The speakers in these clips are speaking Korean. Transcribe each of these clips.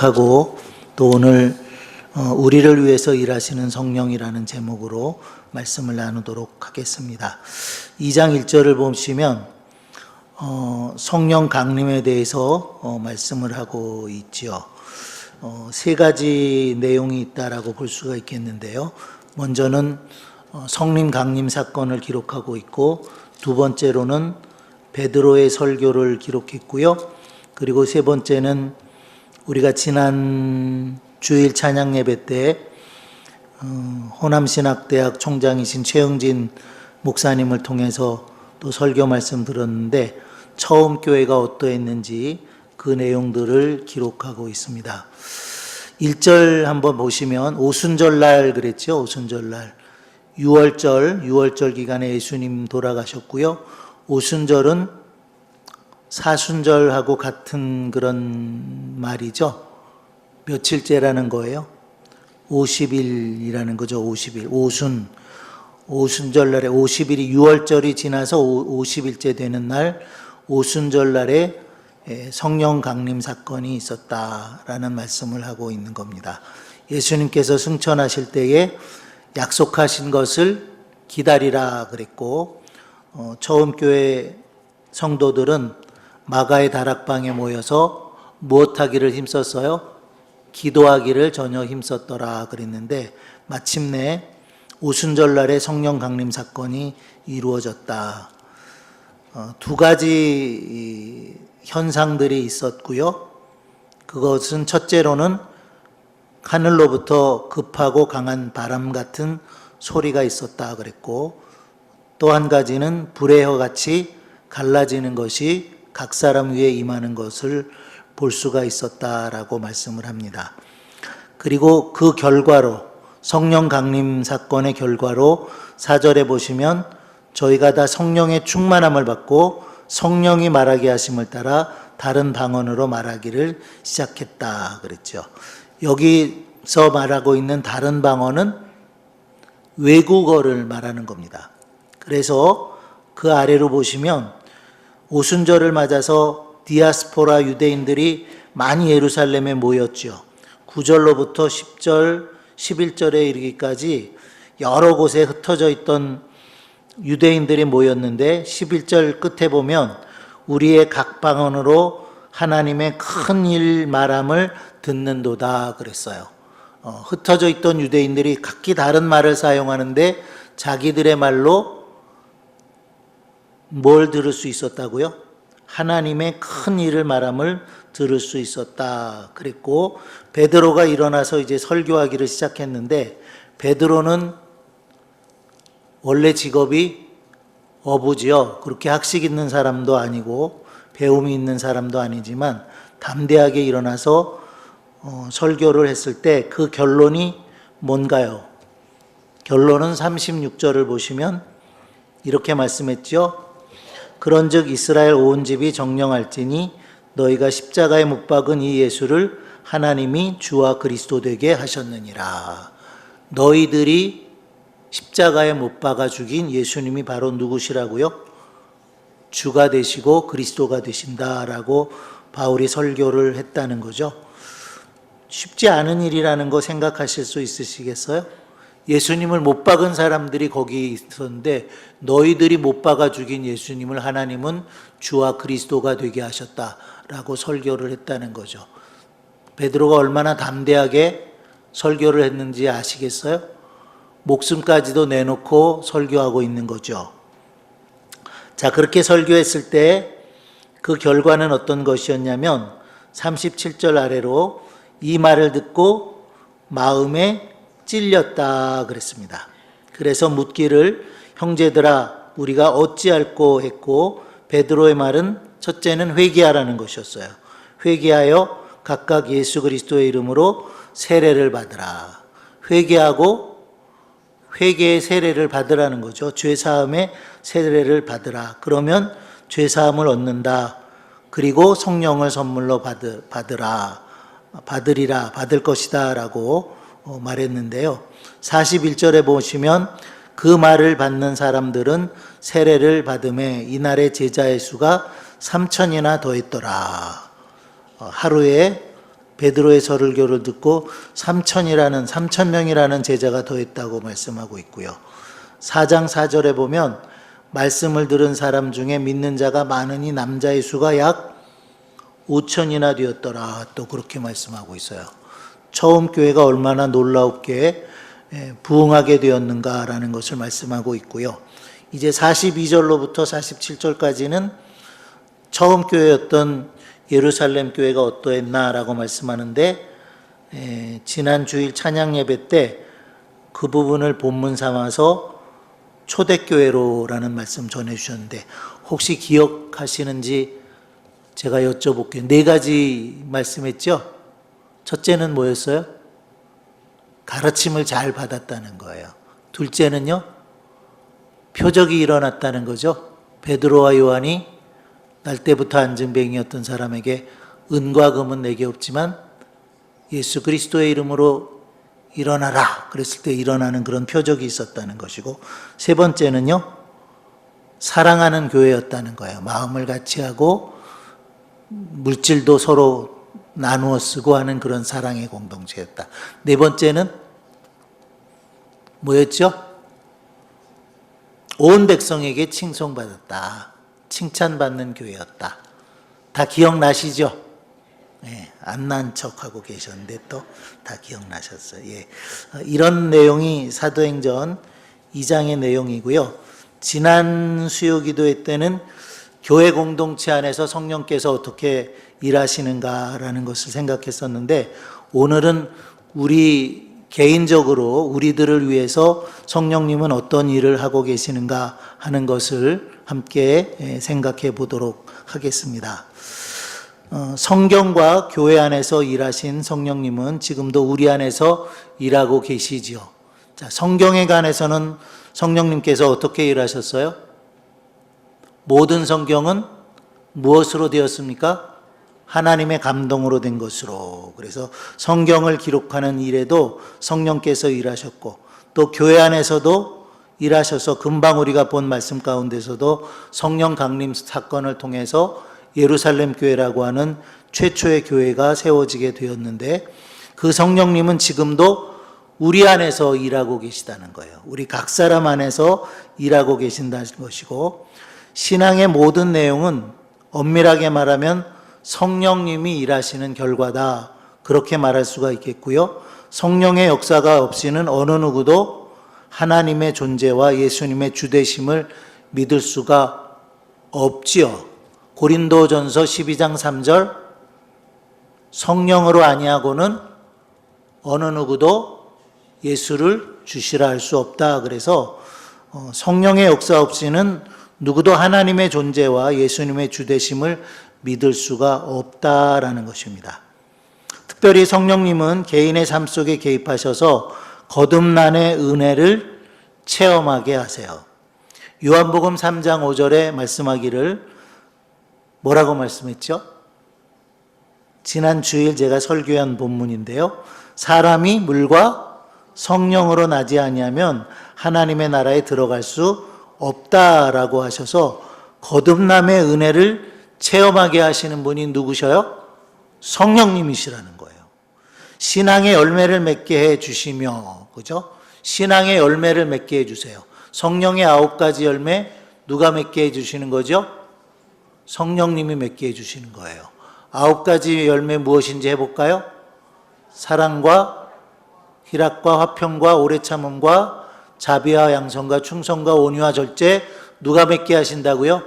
하고 또 오늘 우리를 위해서 일하시는 성령이라는 제목으로 말씀을 나누도록 하겠습니다. 2장 1절을 보시면 성령 강림에 대해서 말씀을 하고 있죠. 세 가지 내용이 있다라고 볼 수가 있겠는데요. 먼저는 성령 강림 사건을 기록하고 있고, 두 번째로는 베드로의 설교를 기록했고요. 그리고 세 번째는 우리가 지난 주일 찬양 예배 때 호남신학대학 총장이신 최영진 목사님을 통해서 또 설교 말씀 들었는데, 처음 교회가 어떠했는지 그 내용들을 기록하고 있습니다. 1절 한번 보시면 오순절날 그랬죠. 오순절날 6월절 기간에 예수님 돌아가셨고요. 오순절은 사순절하고 같은 그런 말이죠. 며칠째라는 거예요? 50일이라는 거죠. 50일. 오순절날에 50일이 6월절이 지나서 50일째 되는 날 오순절날에 성령 강림 사건이 있었다라는 말씀을 하고 있는 겁니다. 예수님께서 승천하실 때에 약속하신 것을 기다리라 그랬고, 처음 교회 성도들은 마가의 다락방에 모여서 무엇하기를 힘썼어요? 기도하기를 전혀 힘썼더라 그랬는데, 마침내 오순절날에 성령 강림 사건이 이루어졌다. 두 가지 현상들이 있었고요. 그것은 첫째로는 하늘로부터 급하고 강한 바람 같은 소리가 있었다 그랬고, 또 한 가지는 불의 혀같이 갈라지는 것이 각 사람 위에 임하는 것을 볼 수가 있었다라고 말씀을 합니다. 그리고 그 결과로, 성령 강림 사건의 결과로 4절에 보시면 저희가 다 성령의 충만함을 받고 성령이 말하게 하심을 따라 다른 방언으로 말하기를 시작했다 그랬죠. 여기서 말하고 있는 다른 방언은 외국어를 말하는 겁니다. 그래서 그 아래로 보시면 오순절을 맞아서 디아스포라 유대인들이 많이 예루살렘에 모였죠. 9절로부터 10절, 11절에 이르기까지 여러 곳에 흩어져 있던 유대인들이 모였는데, 11절 끝에 보면 우리의 각 방언으로 하나님의 큰 일 말함을 듣는도다 그랬어요. 흩어져 있던 유대인들이 각기 다른 말을 사용하는데 자기들의 말로 뭘 들을 수 있었다고요? 하나님의 큰 일을 말함을 들을 수 있었다 그랬고, 베드로가 일어나서 이제 설교하기를 시작했는데, 베드로는 원래 직업이 어부지요. 그렇게 학식 있는 사람도 아니고 배움이 있는 사람도 아니지만 담대하게 일어나서 설교를 했을 때 그 결론이 뭔가요? 결론은 36절을 보시면 이렇게 말씀했죠. 그런즉 이스라엘 온 집이 정령할지니 너희가 십자가에 못 박은 이 예수를 하나님이 주와 그리스도 되게 하셨느니라. 너희들이 십자가에 못 박아 죽인 예수님이 바로 누구시라고요? 주가 되시고 그리스도가 되신다라고 바울이 설교를 했다는 거죠. 쉽지 않은 일이라는 거 생각하실 수 있으시겠어요? 예수님을 못 박은 사람들이 거기 있었는데 너희들이 못 박아 죽인 예수님을 하나님은 주와 그리스도가 되게 하셨다라고 설교를 했다는 거죠. 베드로가 얼마나 담대하게 설교를 했는지 아시겠어요? 목숨까지도 내놓고 설교하고 있는 거죠. 자, 그렇게 설교했을 때 그 결과는 어떤 것이었냐면 37절 아래로 이 말을 듣고 마음에 찔렸다 그랬습니다. 그래서 묻기를 형제들아 우리가 어찌할꼬 했고, 베드로의 말은 첫째는 회개하라는 것이었어요. 회개하여 각각 예수 그리스도의 이름으로 세례를 받으라. 회개하고 회개의 세례를 받으라는 거죠. 죄사함의 세례를 받으라. 그러면 죄사함을 얻는다. 그리고 성령을 선물로 받으리라, 받을 것이다 라고 말했는데요. 41절에 보시면 그 말을 받는 사람들은 세례를 받음에 이날의 제자의 수가 3,000이나 더했더라. 하루에 베드로의 설교를 듣고 3,000명이라는 제자가 더했다고 말씀하고 있고요. 4장 4절에 보면 말씀을 들은 사람 중에 믿는 자가 많으니 남자의 수가 약 5,000이나 되었더라. 또 그렇게 말씀하고 있어요. 처음 교회가 얼마나 놀랍게 부흥하게 되었는가라는 것을 말씀하고 있고요. 이제 42절로부터 47절까지는 처음 교회였던 예루살렘 교회가 어떠했나라고 말씀하는데, 지난 주일 찬양 예배 때 그 부분을 본문 삼아서 초대교회로라는 말씀 전해주셨는데, 혹시 기억하시는지 제가 여쭤볼게요. 4가지 말씀했죠? 첫째는 뭐였어요? 가르침을 잘 받았다는 거예요. 둘째는요? 표적이 일어났다는 거죠. 베드로와 요한이 날때부터 안증뱅이였던 사람에게 은과 금은 내게 없지만 예수 그리스도의 이름으로 일어나라 그랬을 때 일어나는 그런 표적이 있었다는 것이고, 세 번째는요, 사랑하는 교회였다는 거예요. 마음을 같이 하고 물질도 서로 나누어 쓰고 하는 그런 사랑의 공동체였다. 네 번째는 뭐였죠? 온 백성에게 칭송받았다. 칭찬받는 교회였다. 다 기억나시죠? 예, 안 난 척하고 계셨는데 또 다 기억나셨어요. 예, 이런 내용이 사도행전 2장의 내용이고요. 지난 수요기도회 때는 교회 공동체 안에서 성령께서 어떻게 일하시는가라는 것을 생각했었는데, 오늘은 우리 개인적으로 우리들을 위해서 성령님은 어떤 일을 하고 계시는가 하는 것을 함께 생각해 보도록 하겠습니다. 성경과 교회 안에서 일하신 성령님은 지금도 우리 안에서 일하고 계시지요. 자, 성경에 관해서는 성령님께서 어떻게 일하셨어요? 모든 성경은 무엇으로 되었습니까? 하나님의 감동으로 된 것으로. 그래서 성경을 기록하는 일에도 성령께서 일하셨고, 또 교회 안에서도 일하셔서 금방 우리가 본 말씀 가운데서도 성령 강림 사건을 통해서 예루살렘 교회라고 하는 최초의 교회가 세워지게 되었는데, 그 성령님은 지금도 우리 안에서 일하고 계시다는 거예요. 우리 각 사람 안에서 일하고 계신다는 것이고, 신앙의 모든 내용은 엄밀하게 말하면 성령님이 일하시는 결과다, 그렇게 말할 수가 있겠고요. 성령의 역사가 없이는 어느 누구도 하나님의 존재와 예수님의 주되심을 믿을 수가 없지요. 고린도전서 12장 3절, 성령으로 아니하고는 어느 누구도 예수를 주시라 할 수 없다. 그래서 성령의 역사 없이는 누구도 하나님의 존재와 예수님의 주되심을 믿을 수가 없다라는 것입니다. 특별히 성령님은 개인의 삶 속에 개입하셔서 거듭남의 은혜를 체험하게 하세요. 요한복음 3장 5절에 말씀하기를 뭐라고 말씀했죠? 지난 주일 제가 설교한 본문인데요. 사람이 물과 성령으로 나지 아니하면 하나님의 나라에 들어갈 수 없다라고 하셔서 거듭남의 은혜를 체험하게 하시는 분이 누구셔요? 성령님이시라는 거예요. 신앙의 열매를 맺게 해 주시며, 그죠? 신앙의 열매를 맺게 해 주세요. 성령의 9가지 열매 누가 맺게 해 주시는 거죠? 성령님이 맺게 해주시는 거예요. 9가지 열매 무엇인지 해볼까요? 사랑과 희락과 화평과 오래 참음과 자비와 양선과 충성과 온유와 절제, 누가 맺게 하신다고요?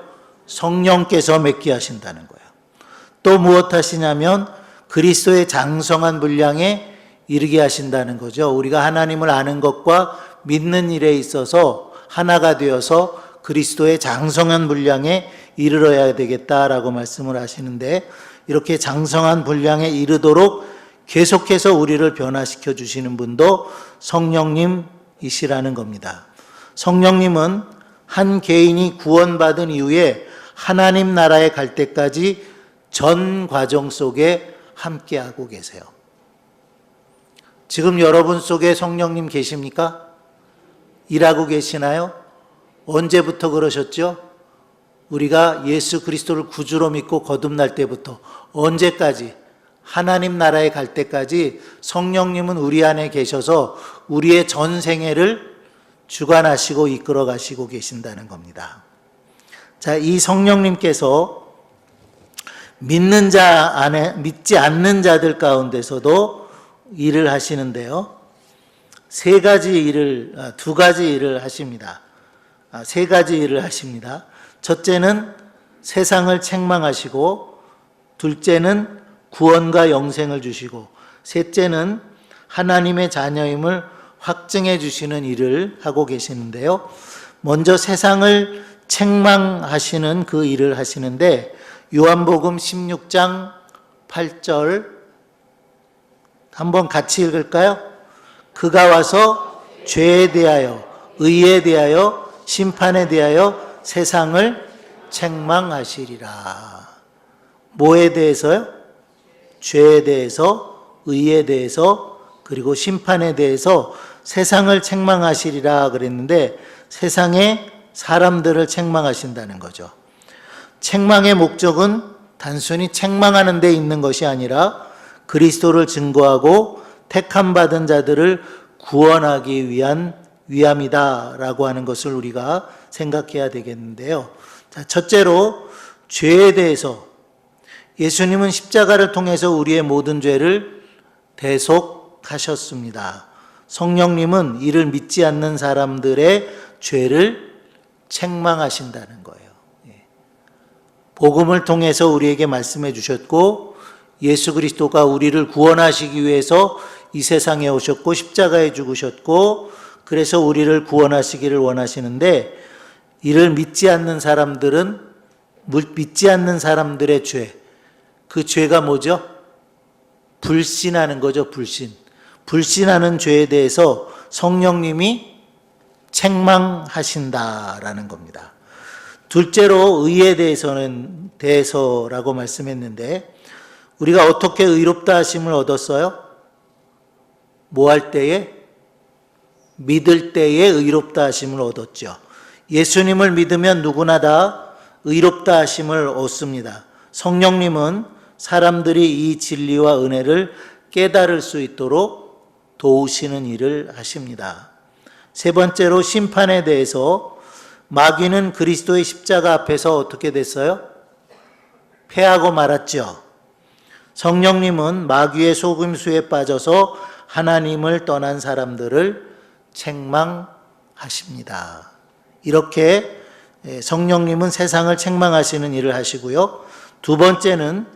성령께서 맺게 하신다는 거예요. 또 무엇 하시냐면 그리스도의 장성한 분량에 이르게 하신다는 거죠. 우리가 하나님을 아는 것과 믿는 일에 있어서 하나가 되어서 그리스도의 장성한 분량에 이르러야 되겠다라고 말씀을 하시는데, 이렇게 장성한 분량에 이르도록 계속해서 우리를 변화시켜 주시는 분도 성령님이시라는 겁니다. 성령님은 한 개인이 구원받은 이후에 하나님 나라에 갈 때까지 전 과정 속에 함께하고 계세요. 지금 여러분 속에 성령님 계십니까? 일하고 계시나요? 언제부터 그러셨죠? 우리가 예수 그리스도를 구주로 믿고 거듭날 때부터. 언제까지? 하나님 나라에 갈 때까지 성령님은 우리 안에 계셔서 우리의 전 생애를 주관하시고 이끌어 가시고 계신다는 겁니다. 자, 이 성령님께서 믿지 않는 자들 가운데서도 일을 하시는데요. 두 가지 일을 하십니다. 세 가지 일을 하십니다. 첫째는 세상을 책망하시고, 둘째는 구원과 영생을 주시고, 셋째는 하나님의 자녀임을 확증해 주시는 일을 하고 계시는데요. 먼저 세상을 책망하시는 그 일을 하시는데, 요한복음 16장 8절 한번 같이 읽을까요? 그가 와서 죄에 대하여, 의에 대하여, 심판에 대하여 세상을 책망하시리라. 뭐에 대해서요? 죄에 대해서, 의에 대해서, 그리고 심판에 대해서 세상을 책망하시리라 그랬는데, 세상의 사람들을 책망하신다는 거죠. 책망의 목적은 단순히 책망하는 데 있는 것이 아니라 그리스도를 증거하고 택함 받은 자들을 구원하기 위함이다라고 하는 것을 우리가 생각해야 되겠는데요. 자, 첫째로 죄에 대해서, 예수님은 십자가를 통해서 우리의 모든 죄를 대속하셨습니다. 성령님은 이를 믿지 않는 사람들의 죄를 책망하신다는 거예요. 복음을 통해서 우리에게 말씀해 주셨고, 예수 그리스도가 우리를 구원하시기 위해서 이 세상에 오셨고 십자가에 죽으셨고, 그래서 우리를 구원하시기를 원하시는데, 이를 믿지 않는 사람들의 죄, 그 죄가 뭐죠? 불신하는 거죠. 불신하는 죄에 대해서 성령님이 책망하신다라는 겁니다. 둘째로 의에 대해서라고 말씀했는데, 우리가 어떻게 의롭다 하심을 얻었어요? 뭐 할 때에? 믿을 때에 의롭다 하심을 얻었죠. 예수님을 믿으면 누구나 다 의롭다 하심을 얻습니다. 성령님은 사람들이 이 진리와 은혜를 깨달을 수 있도록 도우시는 일을 하십니다. 세 번째로 심판에 대해서, 마귀는 그리스도의 십자가 앞에서 어떻게 됐어요? 패하고 말았죠. 성령님은 마귀의 속임수에 빠져서 하나님을 떠난 사람들을 책망하십니다. 이렇게 성령님은 세상을 책망하시는 일을 하시고요. 두 번째는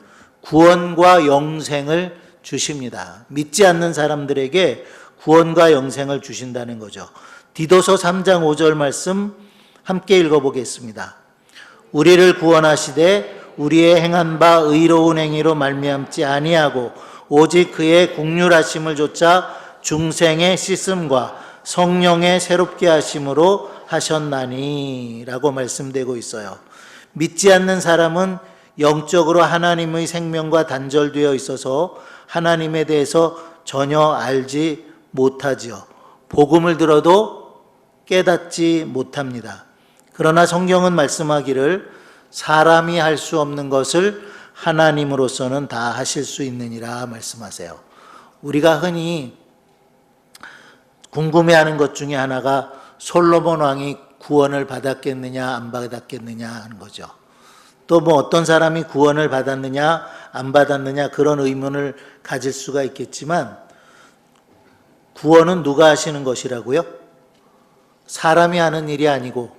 구원과 영생을 주십니다. 믿지 않는 사람들에게 구원과 영생을 주신다는 거죠. 디도서 3장 5절 말씀 함께 읽어보겠습니다. 우리를 구원하시되 우리의 행한 바 의로운 행위로 말미암지 아니하고 오직 그의 긍휼하심을 조차 중생의 씻음과 성령의 새롭게 하심으로 하셨나니 라고 말씀되고 있어요. 믿지 않는 사람은 영적으로 하나님의 생명과 단절되어 있어서 하나님에 대해서 전혀 알지 못하지요. 복음을 들어도 깨닫지 못합니다. 그러나 성경은 말씀하기를 사람이 할 수 없는 것을 하나님으로서는 다 하실 수 있느니라 말씀하세요. 우리가 흔히 궁금해하는 것 중에 하나가 솔로몬 왕이 구원을 받았겠느냐 안 받았겠느냐 하는 거죠. 또 뭐 어떤 사람이 구원을 받았느냐 안 받았느냐 그런 의문을 가질 수가 있겠지만, 구원은 누가 하시는 것이라고요? 사람이 하는 일이 아니고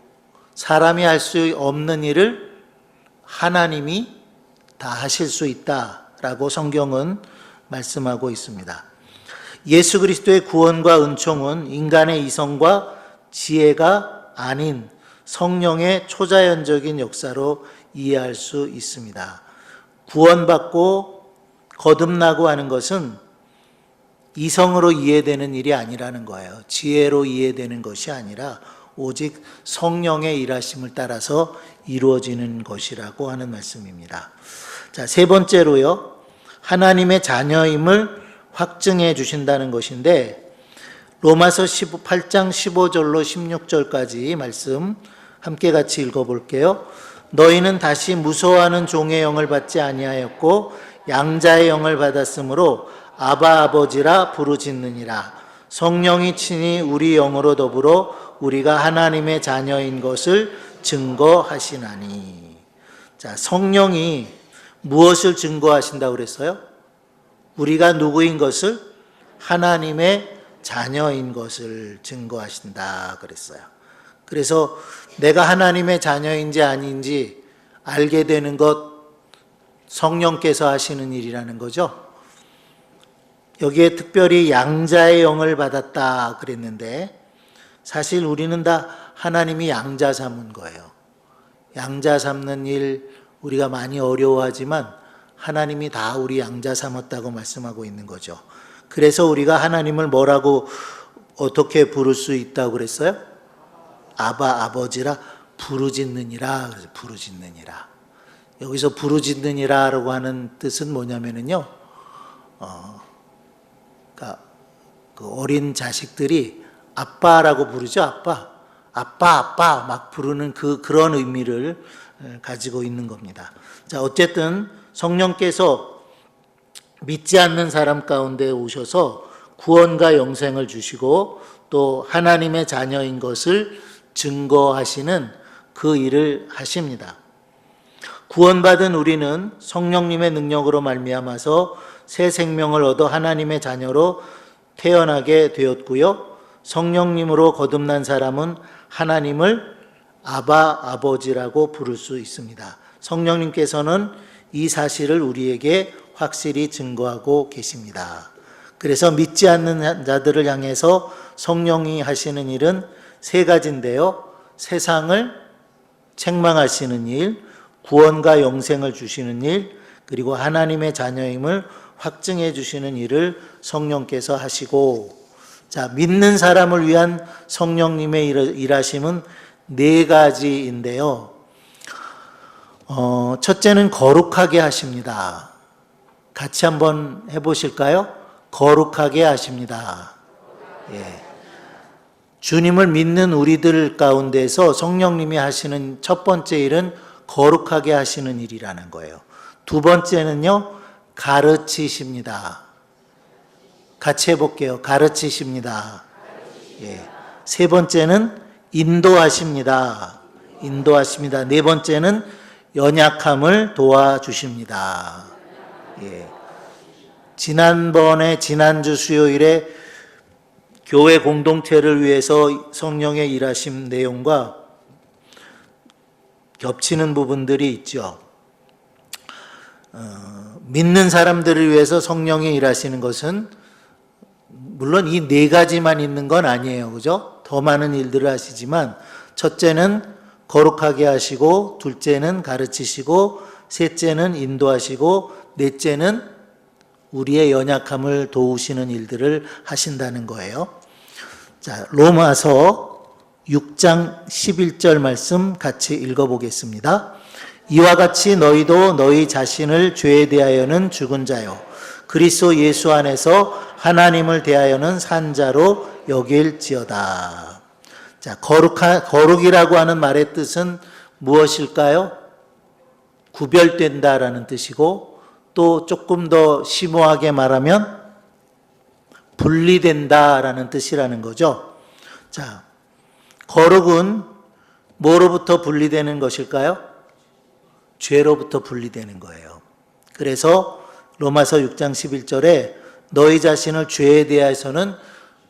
사람이 할 수 없는 일을 하나님이 다 하실 수 있다라고 성경은 말씀하고 있습니다. 예수 그리스도의 구원과 은총은 인간의 이성과 지혜가 아닌 성령의 초자연적인 역사로 이해할 수 있습니다. 구원받고 거듭나고 하는 것은 이성으로 이해되는 일이 아니라는 거예요. 지혜로 이해되는 것이 아니라 오직 성령의 일하심을 따라서 이루어지는 것이라고 하는 말씀입니다. 자, 세 번째로요, 하나님의 자녀임을 확증해 주신다는 것인데, 로마서 8장 15절로 16절까지 말씀 함께 같이 읽어볼게요. 너희는 다시 무서워하는 종의 영을 받지 아니하였고 양자의 영을 받았으므로 아바 아버지라 부르짖느니라. 성령이 친히 우리 영으로 더불어 우리가 하나님의 자녀인 것을 증거하시나니. 자, 성령이 무엇을 증거하신다고 그랬어요? 우리가 누구인 것을? 하나님의 자녀인 것을 증거하신다 그랬어요. 그래서 내가 하나님의 자녀인지 아닌지 알게 되는 것 성령께서 하시는 일이라는 거죠. 여기에 특별히 양자의 영을 받았다 그랬는데 사실 우리는 다 하나님이 양자 삼은 거예요. 양자 삼는 일 우리가 많이 어려워하지만 하나님이 다 우리 양자 삼았다고 말씀하고 있는 거죠. 그래서 우리가 하나님을 뭐라고 어떻게 부를 수 있다고 그랬어요? 아바 아버지라 부르짖느니라. 그래서 부르짖느니라. 여기서 부르짖느니라라고 하는 뜻은 뭐냐면은요. 그러니까 그 어린 자식들이 아빠라고 부르죠. 아빠. 아빠 막 부르는 그런 의미를 가지고 있는 겁니다. 자, 어쨌든 성령께서 믿지 않는 사람 가운데 오셔서 구원과 영생을 주시고 또 하나님의 자녀인 것을 증거하시는 그 일을 하십니다. 구원받은 우리는 성령님의 능력으로 말미암아서 새 생명을 얻어 하나님의 자녀로 태어나게 되었고요. 성령님으로 거듭난 사람은 하나님을 아바 아버지라고 부를 수 있습니다. 성령님께서는 이 사실을 우리에게 확실히 증거하고 계십니다. 그래서 믿지 않는 자들을 향해서 성령이 하시는 일은 세 가지인데요. 세상을 책망하시는 일, 구원과 영생을 주시는 일, 그리고 하나님의 자녀임을 확증해 주시는 일을 성령께서 하시고, 자, 믿는 사람을 위한 성령님의 일하심은 네 가지인데요. 첫째는 거룩하게 하십니다. 같이 한번 해보실까요? 거룩하게 하십니다. 예. 주님을 믿는 우리들 가운데서 성령님이 하시는 첫 번째 일은 거룩하게 하시는 일이라는 거예요. 두 번째는요, 가르치십니다. 같이 해볼게요. 가르치십니다. 예. 세 번째는 인도하십니다. 인도하십니다. 네 번째는 연약함을 도와주십니다. 예. 지난주 수요일에 교회 공동체를 위해서 성령의 일하심 내용과 겹치는 부분들이 있죠. 믿는 사람들을 위해서 성령이 일하시는 것은 물론 이 네 가지만 있는 건 아니에요. 그죠? 더 많은 일들을 하시지만 첫째는 거룩하게 하시고, 둘째는 가르치시고, 셋째는 인도하시고, 넷째는 우리의 연약함을 도우시는 일들을 하신다는 거예요. 자, 로마서 6장 11절 말씀 같이 읽어보겠습니다. 이와 같이 너희도 너희 자신을 죄에 대하여는 죽은 자요 그리스도 예수 안에서 하나님을 대하여는 산 자로 여길지어다. 자, 거룩이라고 하는 말의 뜻은 무엇일까요? 구별된다라는 뜻이고, 또 조금 더 심오하게 말하면 분리된다라는 뜻이라는 거죠. 자, 거룩은 뭐로부터 분리되는 것일까요? 죄로부터 분리되는 거예요. 그래서 로마서 6장 11절에 너희 자신을 죄에 대해서는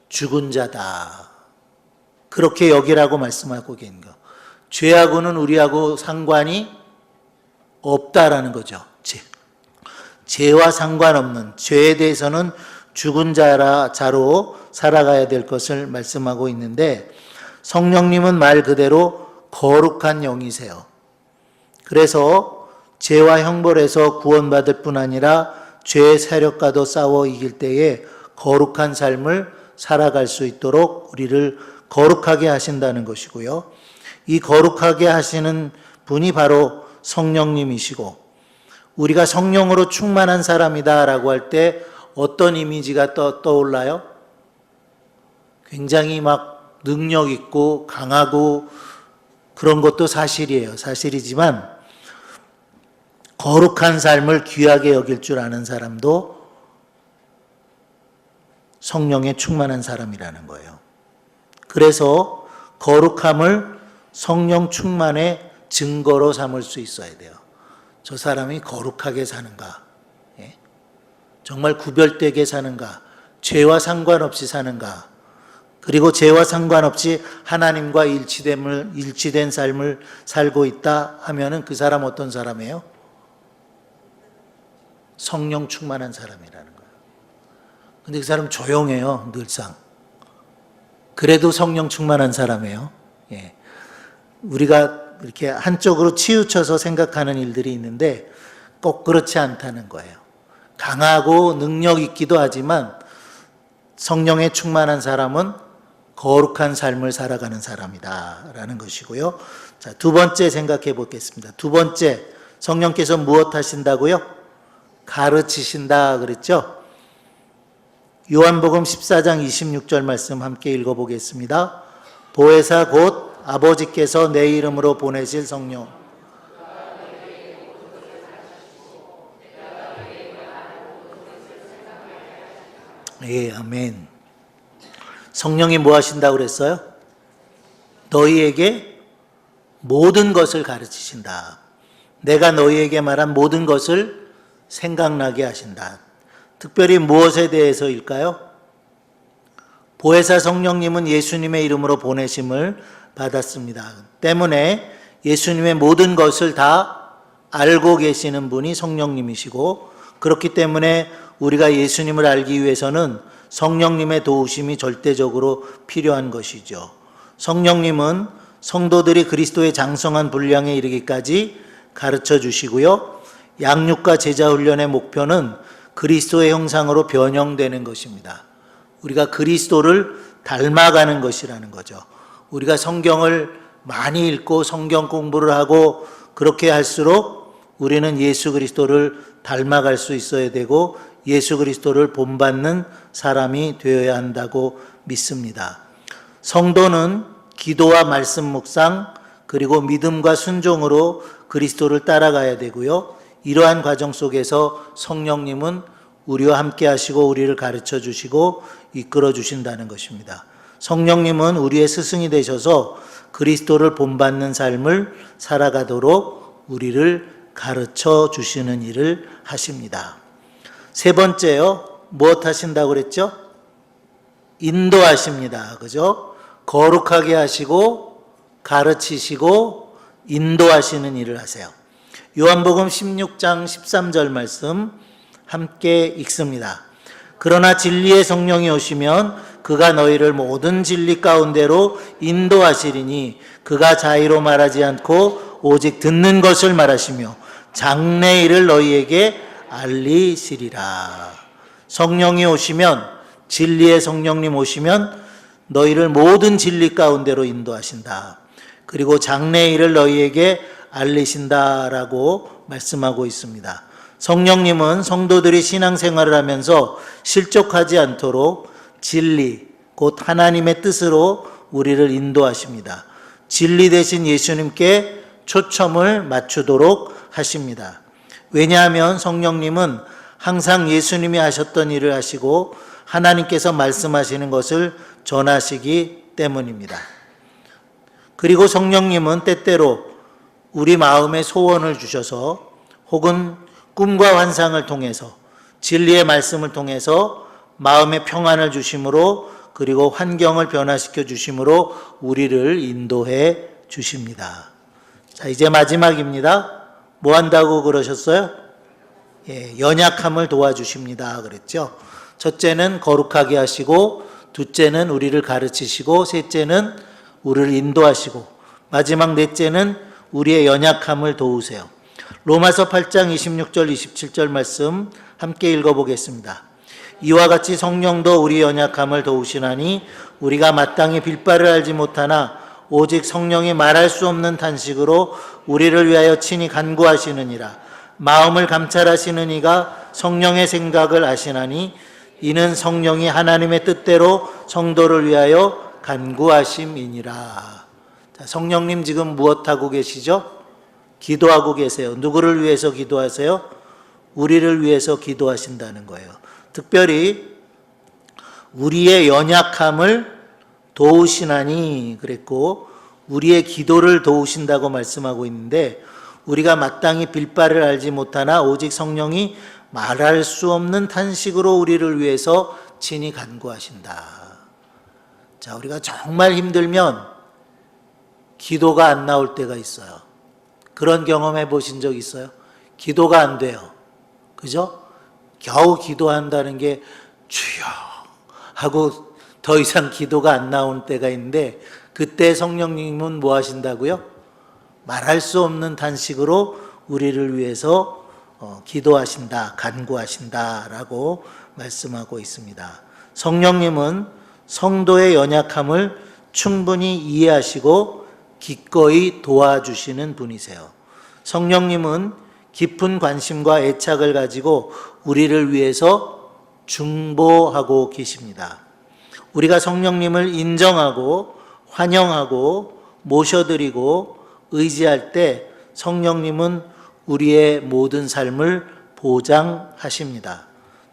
죽은 자다. 그렇게 여기라고 말씀하고 계신 거. 죄하고는 우리하고 상관이 없다라는 거죠. 죄와 상관없는, 죄에 대해서는 죽은 자로 살아가야 될 것을 말씀하고 있는데, 성령님은 말 그대로 거룩한 영이세요. 그래서 죄와 형벌에서 구원받을 뿐 아니라 죄의 세력과도 싸워 이길 때에 거룩한 삶을 살아갈 수 있도록 우리를 거룩하게 하신다는 것이고요. 이 거룩하게 하시는 분이 바로 성령님이시고, 우리가 성령으로 충만한 사람이다라고 할 때 어떤 이미지가 떠올라요? 굉장히 막 능력 있고 강하고 그런 것도 사실이에요. 사실이지만 거룩한 삶을 귀하게 여길 줄 아는 사람도 성령에 충만한 사람이라는 거예요. 그래서 거룩함을 성령 충만의 증거로 삼을 수 있어야 돼요. 저 사람이 거룩하게 사는가? 정말 구별되게 사는가? 죄와 상관없이 사는가? 그리고 죄와 상관없이 하나님과 일치된 삶을 살고 있다 하면은 그 사람 어떤 사람이에요? 성령 충만한 사람이라는 거예요. 근데 그 사람 조용해요, 늘상. 그래도 성령 충만한 사람이에요. 우리가 이렇게 한쪽으로 치우쳐서 생각하는 일들이 있는데 꼭 그렇지 않다는 거예요. 강하고 능력 있기도 하지만 성령에 충만한 사람은 거룩한 삶을 살아가는 사람이다라는 것이고요. 자, 두 번째 생각해 보겠습니다. 두 번째, 성령께서 무엇 하신다고요? 가르치신다 그랬죠? 요한복음 14장 26절 말씀 함께 읽어보겠습니다. 보혜사 곧 아버지께서 내 이름으로 보내실 성령. 예, 아멘. 성령이 뭐 하신다고 그랬어요? 너희에게 모든 것을 가르치신다. 내가 너희에게 말한 모든 것을 생각나게 하신다. 특별히 무엇에 대해서일까요? 보혜사 성령님은 예수님의 이름으로 보내심을 받았습니다. 때문에 예수님의 모든 것을 다 알고 계시는 분이 성령님이시고, 그렇기 때문에 우리가 예수님을 알기 위해서는 성령님의 도우심이 절대적으로 필요한 것이죠. 성령님은 성도들이 그리스도의 장성한 분량에 이르기까지 가르쳐 주시고요. 양육과 제자 훈련의 목표는 그리스도의 형상으로 변형되는 것입니다. 우리가 그리스도를 닮아가는 것이라는 거죠. 우리가 성경을 많이 읽고 성경 공부를 하고 그렇게 할수록 우리는 예수 그리스도를 닮아갈 수 있어야 되고 예수 그리스도를 본받는 사람이 되어야 한다고 믿습니다. 성도는 기도와 말씀 묵상 그리고 믿음과 순종으로 그리스도를 따라가야 되고요. 이러한 과정 속에서 성령님은 우리와 함께 하시고 우리를 가르쳐 주시고 이끌어 주신다는 것입니다. 성령님은 우리의 스승이 되셔서 그리스도를 본받는 삶을 살아가도록 우리를 가르쳐 주시는 일을 하십니다. 세 번째요. 무엇 하신다고 그랬죠? 인도하십니다. 그죠? 거룩하게 하시고 가르치시고 인도하시는 일을 하세요. 요한복음 16장 13절 말씀 함께 읽습니다. 그러나 진리의 성령이 오시면 그가 너희를 모든 진리 가운데로 인도하시리니 그가 자의로 말하지 않고 오직 듣는 것을 말하시며 장래일을 너희에게 알리시리라. 성령이 오시면, 진리의 성령님 오시면 너희를 모든 진리 가운데로 인도하신다. 그리고 장래일을 너희에게 알리신다라고 말씀하고 있습니다. 성령님은 성도들이 신앙생활을 하면서 실족하지 않도록 진리, 곧 하나님의 뜻으로 우리를 인도하십니다. 진리 대신 예수님께 초점을 맞추도록 하십니다. 왜냐하면 성령님은 항상 예수님이 하셨던 일을 하시고 하나님께서 말씀하시는 것을 전하시기 때문입니다. 그리고 성령님은 때때로 우리 마음에 소원을 주셔서 혹은 꿈과 환상을 통해서 진리의 말씀을 통해서 마음의 평안을 주심으로 그리고 환경을 변화시켜 주심으로 우리를 인도해 주십니다. 자, 이제 마지막입니다. 뭐 한다고 그러셨어요? 연약함을 도와주십니다. 그랬죠. 첫째는 거룩하게 하시고, 둘째는 우리를 가르치시고, 셋째는 우리를 인도하시고, 마지막 넷째는 우리의 연약함을 도우세요. 로마서 8장 26절 27절 말씀 함께 읽어보겠습니다. 이와 같이 성령도 우리 연약함을 도우시나니 우리가 마땅히 빌바를 알지 못하나 오직 성령이 말할 수 없는 탄식으로 우리를 위하여 친히 간구하시느니라. 마음을 감찰하시는 이가 성령의 생각을 아시나니 이는 성령이 하나님의 뜻대로 성도를 위하여 간구하심이니라. 자, 성령님 지금 무엇하고 계시죠? 기도하고 계세요. 누구를 위해서 기도하세요? 우리를 위해서 기도하신다는 거예요. 특별히 우리의 연약함을 도우시나니 그랬고, 우리의 기도를 도우신다고 말씀하고 있는데, 우리가 마땅히 빌바를 알지 못하나 오직 성령이 말할 수 없는 탄식으로 우리를 위해서 친히 간구하신다. 자, 우리가 정말 힘들면 기도가 안 나올 때가 있어요. 그런 경험해 보신 적 있어요? 기도가 안 돼요. 그죠? 겨우 기도한다는 게 주여 하고 더 이상 기도가 안 나온 때가 있는데, 그때 성령님은 뭐 하신다고요? 말할 수 없는 탄식으로 우리를 위해서 기도하신다, 간구하신다라고 말씀하고 있습니다. 성령님은 성도의 연약함을 충분히 이해하시고 기꺼이 도와주시는 분이세요. 성령님은 깊은 관심과 애착을 가지고 우리를 위해서 중보하고 계십니다. 우리가 성령님을 인정하고 환영하고 모셔드리고 의지할 때 성령님은 우리의 모든 삶을 보장하십니다.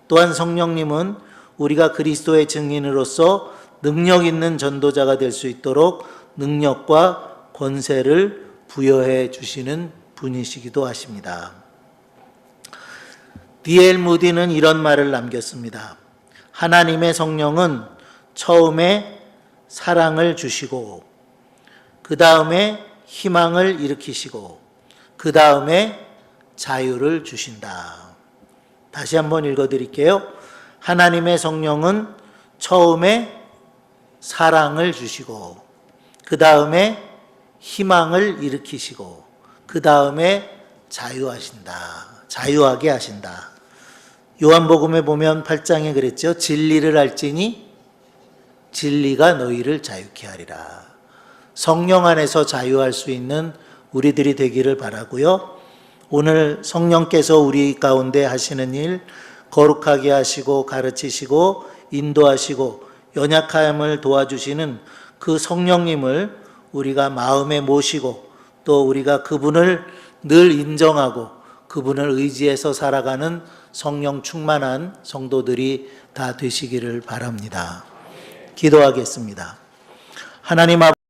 또한 성령님은 우리가 그리스도의 증인으로서 능력 있는 전도자가 될 수 있도록 능력과 권세를 부여해 주시는 분이시기도 하십니다. D.L. 무디는 이런 말을 남겼습니다. 하나님의 성령은 처음에 사랑을 주시고, 그 다음에 희망을 일으키시고, 그 다음에 자유를 주신다. 다시 한번 읽어드릴게요. 하나님의 성령은 처음에 사랑을 주시고, 그 다음에 희망을 일으키시고, 그 다음에 자유하게 하신다. 요한복음에 보면 8장에 그랬죠. 진리를 알지니 진리가 너희를 자유케 하리라. 성령 안에서 자유할 수 있는 우리들이 되기를 바라고요. 오늘 성령께서 우리 가운데 하시는 일, 거룩하게 하시고 가르치시고 인도하시고 연약함을 도와주시는 그 성령님을 우리가 마음에 모시고, 또 우리가 그분을 늘 인정하고 그분을 의지해서 살아가는 성령 충만한 성도들이 다 되시기를 바랍니다. 기도하겠습니다. 하나님 아버지,